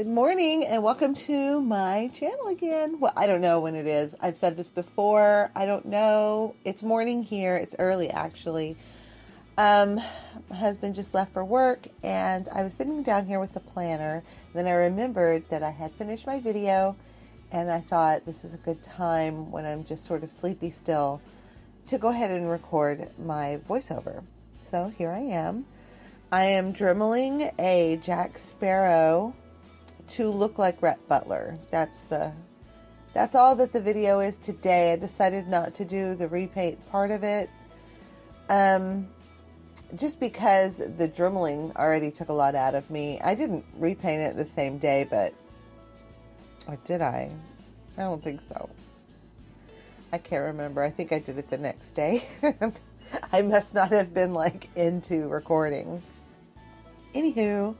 Good morning and welcome to my channel again. Well, I don't know when it is. I've said this before. I don't know. It's morning here. It's early actually. My husband just left for work and I was sitting down here with the planner. Then I remembered that I had finished my video and I thought this is a good time when I'm just sort of sleepy still to go ahead and record my voiceover. So here I am. I am dremeling a Jack Sparrow to look like Rhett Butler. That's all that the video is today. I decided not to do the repaint part of it. Just because the dremeling already took a lot out of me. I didn't repaint it the same day, but or did I? I don't think so. I can't remember. I think I did it the next day. I must not have been like into recording. Anywho,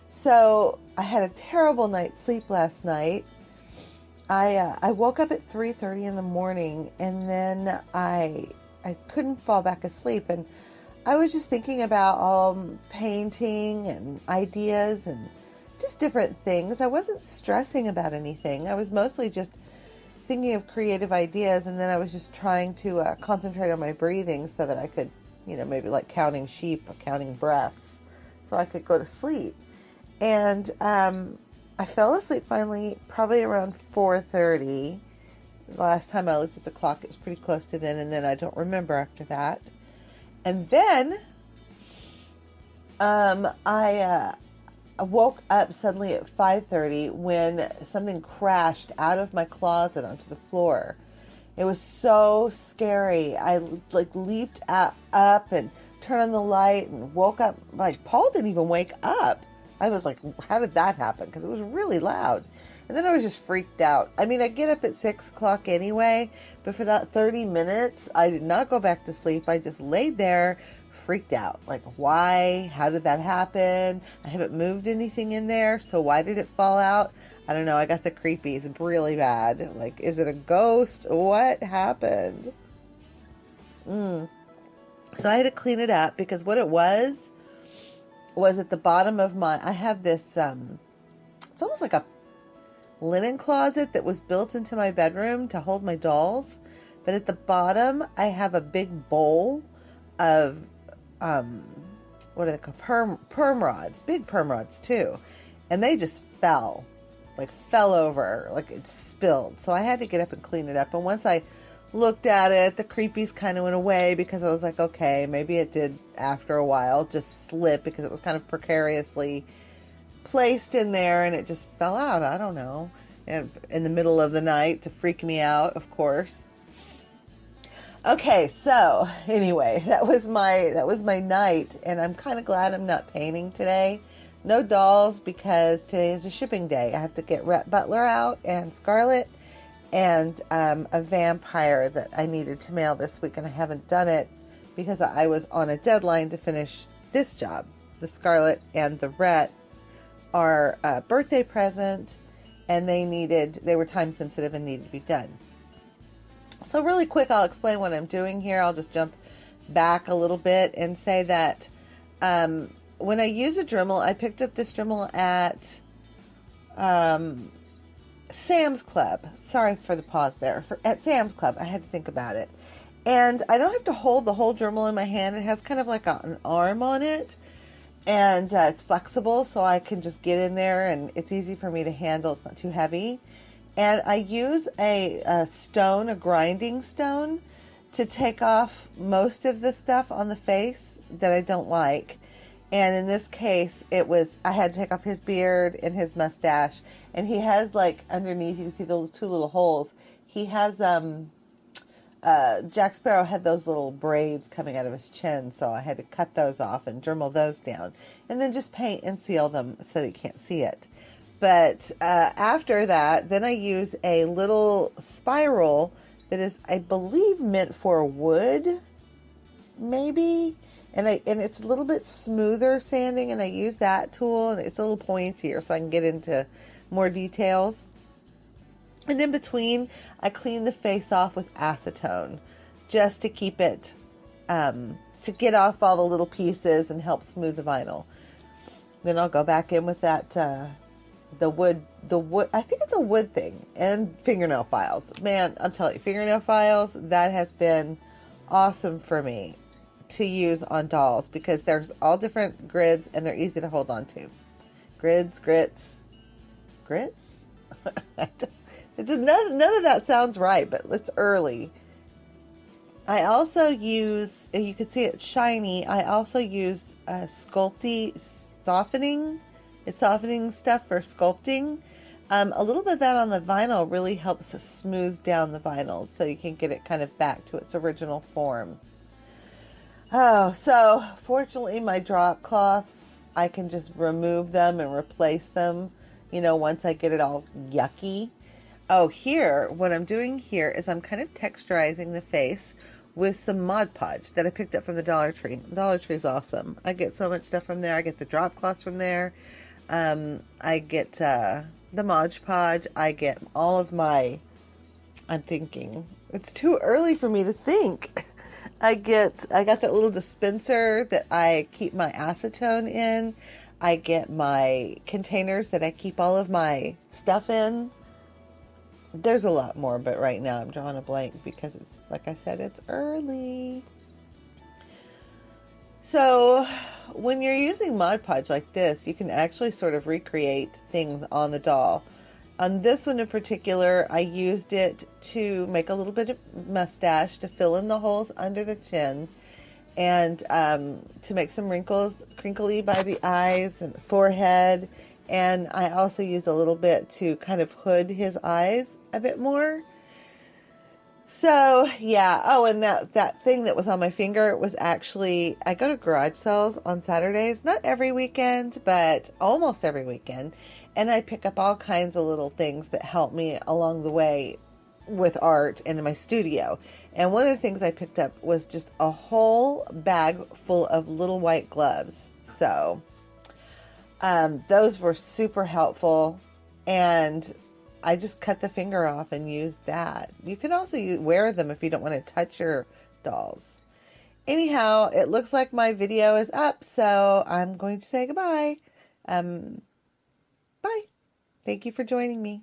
so I had a terrible night's sleep last night. I woke up at 3:30 in the morning and then I couldn't fall back asleep, and I was just thinking about all painting and ideas and just different things. I wasn't stressing about anything. I was mostly just thinking of creative ideas, and then I was just trying to concentrate on my breathing so that I could, maybe like counting sheep or counting breaths so I could go to sleep. And I fell asleep finally probably around 4:30. The last time I looked at the clock, it was pretty close to then, and then I don't remember after that. And then I woke up suddenly at 5:30 when something crashed out of my closet onto the floor. It was so scary. I leaped up and turned on the light and woke up. Like, Paul didn't even wake up. I was like, how did that happen? Because it was really loud. And then I was just freaked out. I mean, I get up at 6 o'clock anyway, but for that 30 minutes, I did not go back to sleep. I just laid there, freaked out. Like, why? How did that happen? I haven't moved anything in there, so why did it fall out? I don't know. I got the creepies really bad. Like, is it a ghost? What happened? So I had to clean it up because what it was at the bottom of I have this, it's almost like a linen closet that was built into my bedroom to hold my dolls. But at the bottom, I have a big bowl of, what are they called? Perm rods, big perm rods too. And they just fell over, like it spilled. So I had to get up and clean it up. And once I looked at it, the creepies kind of went away because I was like, okay, maybe it did after a while just slip because it was kind of precariously placed in there and it just fell out. I don't know. And in the middle of the night to freak me out, of course. Okay, so anyway, that was my night, and I'm kind of glad I'm not painting today. No dolls because today is a shipping day. I have to get Rhett Butler out and Scarlet and a vampire that I needed to mail this week, and I haven't done it because I was on a deadline to finish this job. The Scarlet and the Rhett are a birthday present, and they were time sensitive and needed to be done. So really quick, I'll explain what I'm doing here. I'll just jump back a little bit and say that when I use a Dremel, I picked up this Dremel at Sam's Club. Sorry for the pause there. At Sam's Club, I had to think about it. And I don't have to hold the whole Dremel in my hand. It has kind of like an arm on it. And it's flexible, so I can just get in there, and it's easy for me to handle. It's not too heavy. And I use a stone, a grinding stone, to take off most of the stuff on the face that I don't like. And in this case, I had to take off his beard and his mustache. And he has, like, underneath, you can see the two little holes. He has, Jack Sparrow had those little braids coming out of his chin, so I had to cut those off and Dremel those down. And then just paint and seal them so that you can't see it. But after that, then I use a little spiral that is, I believe, meant for wood, maybe. And it's a little bit smoother sanding, and I use that tool, and it's a little pointier so I can get into more details. And in between, I clean the face off with acetone just to keep it, to get off all the little pieces and help smooth the vinyl. Then I'll go back in with that the wood, I think it's a wood thing, and fingernail files. Man, I'm telling you, fingernail files, that has been awesome for me to use on dolls because there's all different grids and they're easy to hold on to. Grids, grits. None of that sounds right, but it's early. I also use, and you can see it's shiny, I also use Sculpy Softening. It's softening stuff for sculpting. A little bit of that on the vinyl really helps smooth down the vinyl so you can get it kind of back to its original form. Oh, so fortunately my drop cloths, I can just remove them and replace them, you know, once I get it all yucky. Oh, here, what I'm doing here is I'm kind of texturizing the face with some Mod Podge that I picked up from the Dollar Tree. Dollar Tree is awesome. I get so much stuff from there. I get the drop cloths from there. I get the Mod Podge. I get all of my, I'm thinking, it's too early for me to think. I got that little dispenser that I keep my acetone in. I get my containers that I keep all of my stuff in. There's a lot more, but right now I'm drawing a blank because it's, like I said, it's early. So when you're using Mod Podge like this, you can actually sort of recreate things on the doll. On this one in particular, I used it to make a little bit of mustache to fill in the holes under the chin and to make some wrinkles crinkly by the eyes and forehead. And I also used a little bit to kind of hood his eyes a bit more. So, yeah. Oh, and that thing that was on my finger was actually, I go to garage sales on Saturdays, not every weekend, but almost every weekend. And I pick up all kinds of little things that help me along the way with art and in my studio. And one of the things I picked up was just a whole bag full of little white gloves. So, those were super helpful. And I just cut the finger off and used that. You can also wear them if you don't want to touch your dolls. Anyhow, it looks like my video is up, so I'm going to say goodbye. Bye. Thank you for joining me.